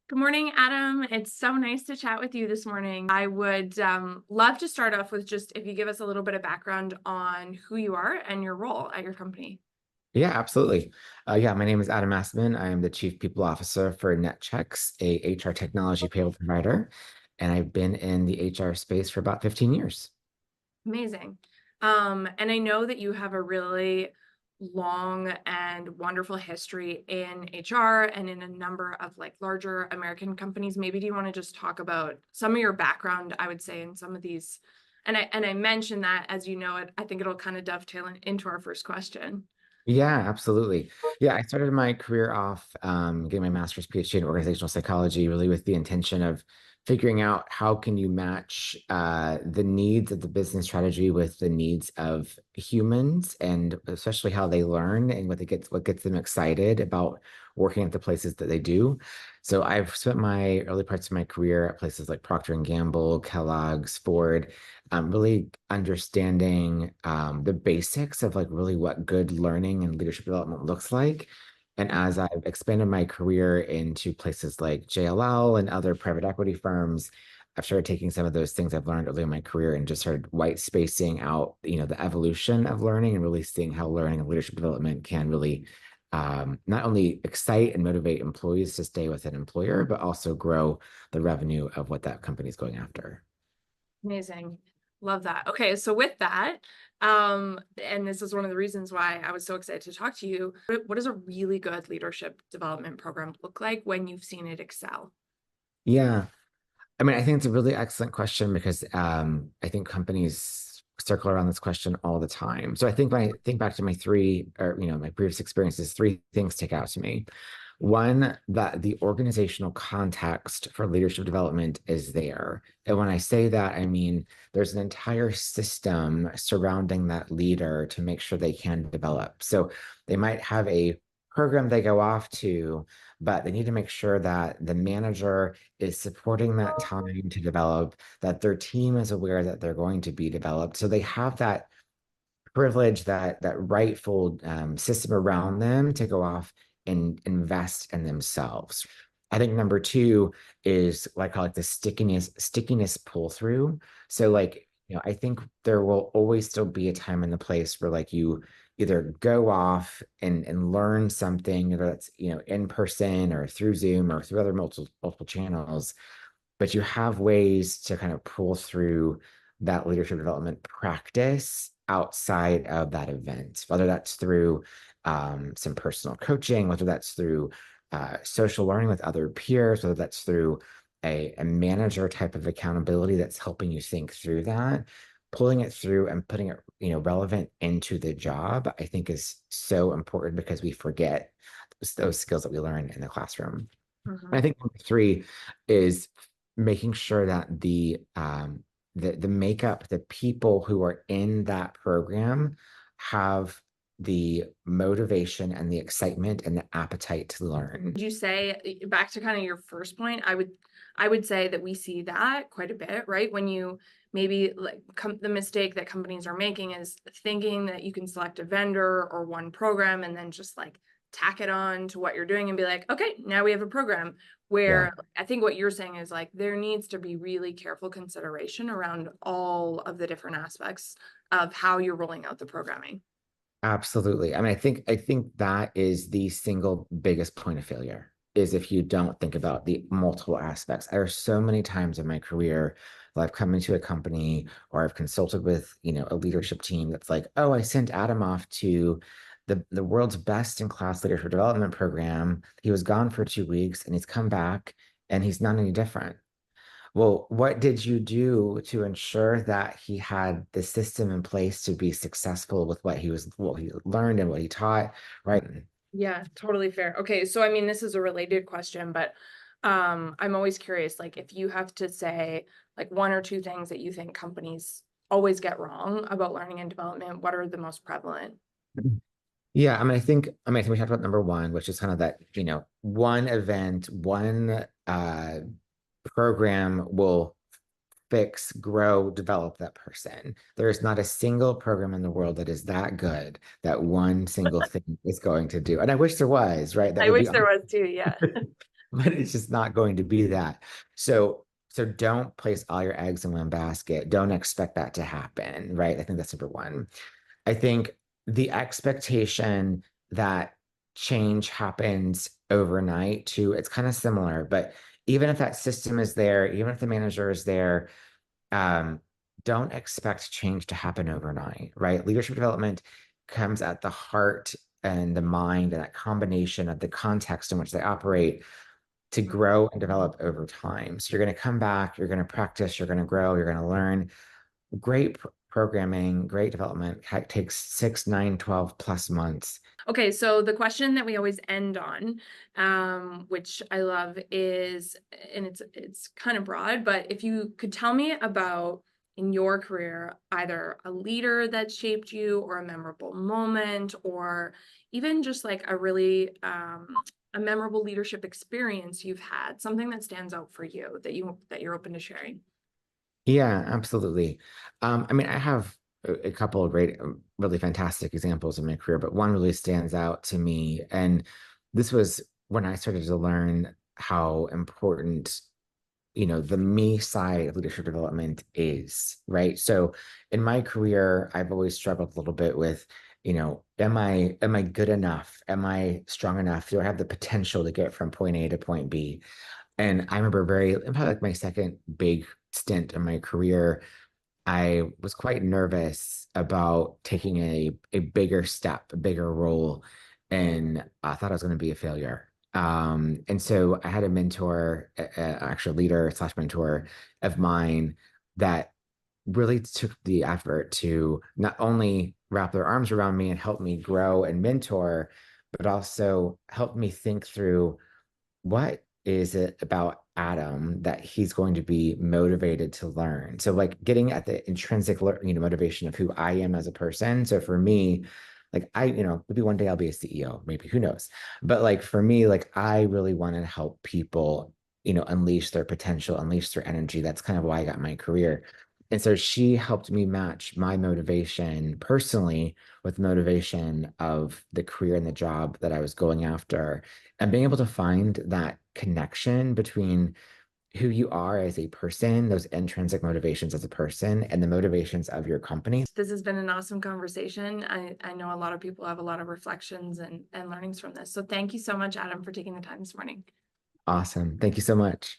Good morning, Adam. It's so nice to chat with you this morning. I would love to start off with just if you give us a little bit of background on who you are and your role at your company. Yeah, absolutely. My name is Adam Massman. I am the Chief People Officer for NetChex, a HR technology payroll provider, and I've been in the HR space for about 15 years. Amazing. And I know that you have a really long and wonderful history in HR and in a number of larger American companies. Maybe do you want to just talk about some of your background, I would say, in some of these. And I mentioned that, as you know, I think it'll kind of dovetail into our first question. Yeah, absolutely. Yeah, I started my career off getting my master's PhD in organizational psychology, really with the intention of figuring out how can you match the needs of the business strategy with the needs of humans, and especially how they learn and what gets them excited about working at the places that they do. So I've spent my early parts of my career at places like Procter and Gamble, Kellogg's, Ford, really understanding the basics of really what good learning and leadership development looks like. And as I've expanded my career into places like JLL and other private equity firms, I've started taking some of those things I've learned early in my career and just started white spacing out, the evolution of learning and really seeing how learning and leadership development can really not only excite and motivate employees to stay with an employer, but also grow the revenue of what that company is going after. Amazing. Love that. Okay, so with that, and this is one of the reasons why I was so excited to talk to you, what does a really good leadership development program look like when you've seen it excel? Yeah. I mean, I think it's a really excellent question because I think companies circle around this question all the time. So I think when I think back to my my previous experiences, three things stick out to me. One, that the organizational context for leadership development is there. And when I say that, I mean there's an entire system surrounding that leader to make sure they can develop. So they might have a program they go off to, but they need to make sure that the manager is supporting that time to develop, that their team is aware that they're going to be developed. So they have that privilege, that rightful system around them to go off and invest in themselves. I think number two is like I like the stickiness pull through. So I think there will always still be a time and the place where you either go off and learn something, whether that's in person or through Zoom or through other multiple channels, but you have ways to kind of pull through that leadership development practice outside of that event, whether that's through some personal coaching, whether that's through social learning with other peers, whether that's through a manager type of accountability that's helping you think through that. Pulling it through and putting it, relevant into the job, I think is so important because we forget those skills that we learn in the classroom. I Mhm. think number three is making sure that the makeup, the people who are in that program have the motivation and the excitement and the appetite to learn. Would you say, back to kind of your first point, I would say that we see that quite a bit, right? When you maybe the mistake that companies are making is thinking that you can select a vendor or one program and then just tack it on to what you're doing and be like, okay, now we have a program. Yeah, Where I think what you're saying is there needs to be really careful consideration around all of the different aspects of how you're rolling out the programming. absolutely. I mean, I think that is the single biggest point of failure is if you don't think about the multiple aspects. There are so many times in my career that I've come into a company or I've consulted with, a leadership team that's like, oh, I sent Adam off to the world's best in class leadership development program. He was gone for 2 weeks and he's come back and he's not any different. Well, what did you do to ensure that he had the system in place to be successful with what he learned and what he taught, right? Yeah, totally fair. Okay, so I mean, this is a related question, but I'm always curious, if you have to say one or two things that you think companies always get wrong about learning and development, what are the most prevalent? Yeah, I mean, I think we talked about number one, which is kind of that, one event, one program will fix, grow, develop that person. There is not a single program in the world that is that good that one single thing is going to do. And I wish there was, right? That I would wish be there awesome. was too. Yeah. But it's just not going to be that. So don't place all your eggs in one basket. Don't expect that to happen, right? I think that's number one. I think the expectation that change happens overnight too, it's kind of similar, but even if that system is there, even if the manager is there, um, don't expect change to happen overnight, right? Leadership development comes at the heart and the mind and that combination of the context in which they operate to grow and develop over time. So you're going to come back, you're going to practice, you're going to grow, you're going to learn. Great programming, great development takes 6, 9, 12 plus months. Okay, so the question that we always end on, which I love is, and it's kind of broad, but if you could tell me about in your career, either a leader that shaped you or a memorable moment, or even just like a really a memorable leadership experience you've had, something that stands out for you that you're open to sharing. Yeah, absolutely. I mean, I have a couple of great, really fantastic examples in my career, but one really stands out to me. And this was when I started to learn how important, the me side of leadership development is, right? So in my career, I've always struggled a little bit with, am I good enough? Am I strong enough? Do I have the potential to get from point A to point B? And I remember probably like my second big stint in my career, I was quite nervous about taking a bigger step, a bigger role, and I thought I was going to be a failure. And so I had a mentor, actual leader slash mentor of mine that really took the effort to not only wrap their arms around me and help me grow and mentor, but also help me think through what is it about Adam that he's going to be motivated to learn? So like getting at the intrinsic, motivation of who I am as a person. So for me, like maybe one day I'll be a CEO, maybe who knows? But like for me, like I really want to help people, unleash their potential, unleash their energy. That's kind of why I got my career. And so she helped me match my motivation personally with motivation of the career and the job that I was going after and being able to find that connection between who you are as a person, those intrinsic motivations as a person, and the motivations of your company. This has been an awesome conversation. I know a lot of people have a lot of reflections and learnings from this. So thank you so much, Adam, for taking the time this morning. Awesome. Thank you so much.